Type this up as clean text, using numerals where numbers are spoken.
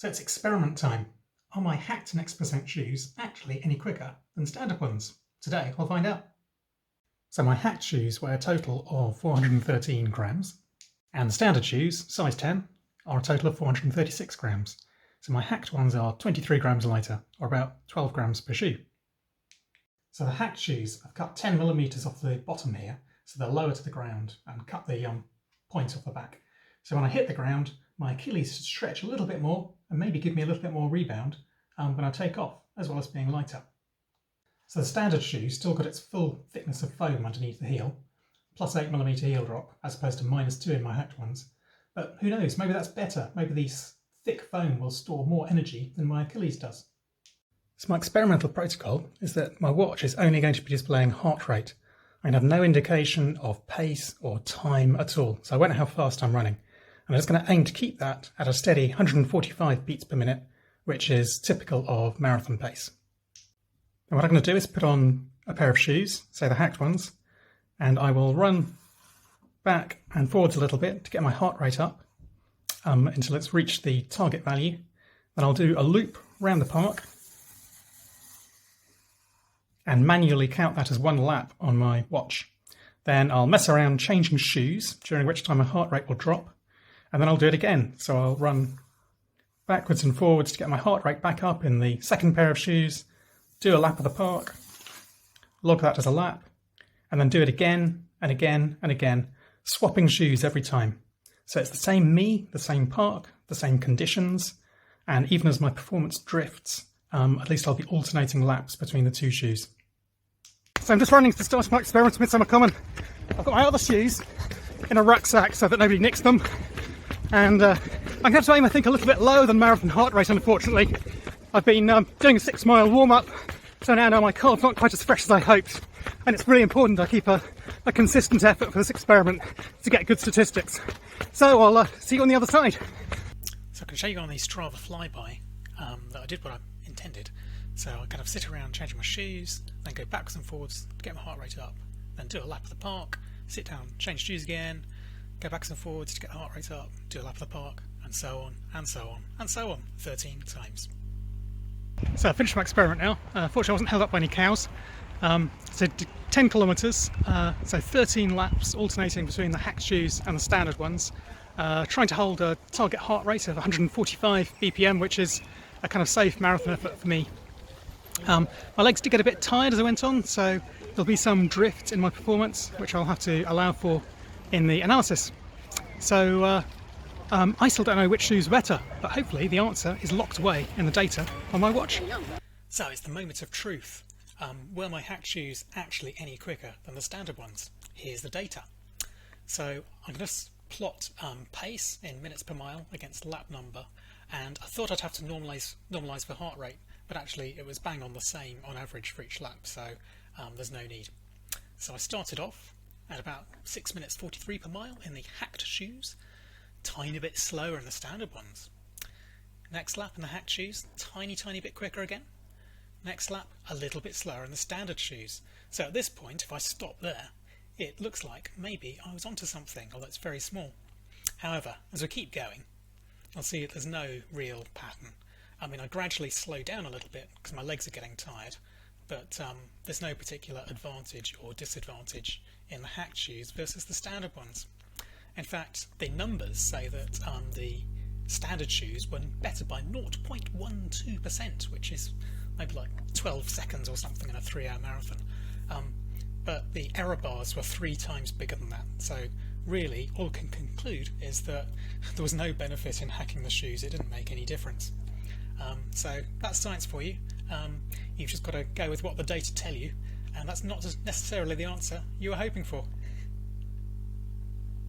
So it's experiment time. Are my hacked next percent shoes actually any quicker than standard ones? Today I'll find out. So my hacked shoes weigh a total of 413 grams, and the standard shoes, size 10, are a total of 436 grams. So my hacked ones are 23 grams lighter, or about 12 grams per shoe. So the hacked shoes, I've cut 10 millimeters off the bottom here, so they're lower to the ground, and cut the point off the back. So when I hit the ground, my Achilles should stretch a little bit more and maybe give me a little bit more rebound when I take off, as well as being lighter. So the standard shoe still got its full thickness of foam underneath the heel, plus 8mm heel drop, as opposed to -2 in my hacked ones. But who knows, maybe that's better. Maybe these thick foam will store more energy than my Achilles does. So my experimental protocol is that my watch is only going to be displaying heart rate. I have no indication of pace or time at all, so I won't know how fast I'm running. And I'm just going to aim to keep that at a steady 145 beats per minute, which is typical of marathon pace. And what I'm going to do is put on a pair of shoes, say the hacked ones, and I will run back and forwards a little bit to get my heart rate up until it's reached the target value. Then I'll do a loop around the park and manually count that as one lap on my watch. Then I'll mess around changing shoes, during which time my heart rate will drop, and then I'll do it again. So I'll run backwards and forwards to get my heart rate back up in the second pair of shoes, do a lap of the park, log that as a lap, and then do it again and again and again, swapping shoes every time. So it's the same me, the same park, the same conditions, and even as my performance drifts, at least I'll be alternating laps between the two shoes. So I'm just running to start my experiment at Midsummer Common. I've got my other shoes in a rucksack so that nobody nicks them. And I'm going to have to aim, I think, a little bit lower than marathon heart rate, unfortunately. I've been doing a 6-mile warm-up, so now my card's not quite as fresh as I hoped. And it's really important I keep a consistent effort for this experiment to get good statistics. So I'll see you on the other side. So I can show you on the Strava flyby that I did what I intended. So I kind of sit around changing my shoes, then go backwards and forwards to get my heart rate up, then do a lap of the park, sit down, change shoes again, go backwards and forwards to get the heart rate up, do a lap of the park, and so on, and so on, and so on, 13 times. So I finished my experiment now. Fortunately I wasn't held up by any cows. So 10 kilometres, so 13 laps alternating between the hacked shoes and the standard ones, trying to hold a target heart rate of 145 BPM, which is a kind of safe marathon effort for me. My legs did get a bit tired as I went on, so there'll be some drift in my performance, which I'll have to allow for in the analysis. So I still don't know which shoes are better, but hopefully the answer is locked away in the data on my watch. So it's the moment of truth. Were my hacked shoes actually any quicker than the standard ones? Here's the data. So I'm going to plot pace in minutes per mile against lap number, and I thought I'd have to normalise for heart rate, but actually it was bang on the same on average for each lap, so there's no need. So I started off at about 6 minutes 43 per mile in the hacked shoes, tiny bit slower in the standard ones. Next lap in the hacked shoes, tiny bit quicker again. Next lap, a little bit slower in the standard shoes. So at this point, if I stop there, it looks like maybe I was onto something, although it's very small. However, as we keep going, I'll see that there's no real pattern. I mean, I gradually slow down a little bit because my legs are getting tired, but there's no particular advantage or disadvantage in the hacked shoes versus the standard ones. In fact, the numbers say that the standard shoes were better by 0.12%, which is maybe like 12 seconds or something in a 3-hour marathon. But the error bars were 3 times bigger than that. So really, all I can conclude is that there was no benefit in hacking the shoes. It didn't make any difference. So that's science for you. You've just got to go with what the data tell you, and that's not necessarily the answer you were hoping for.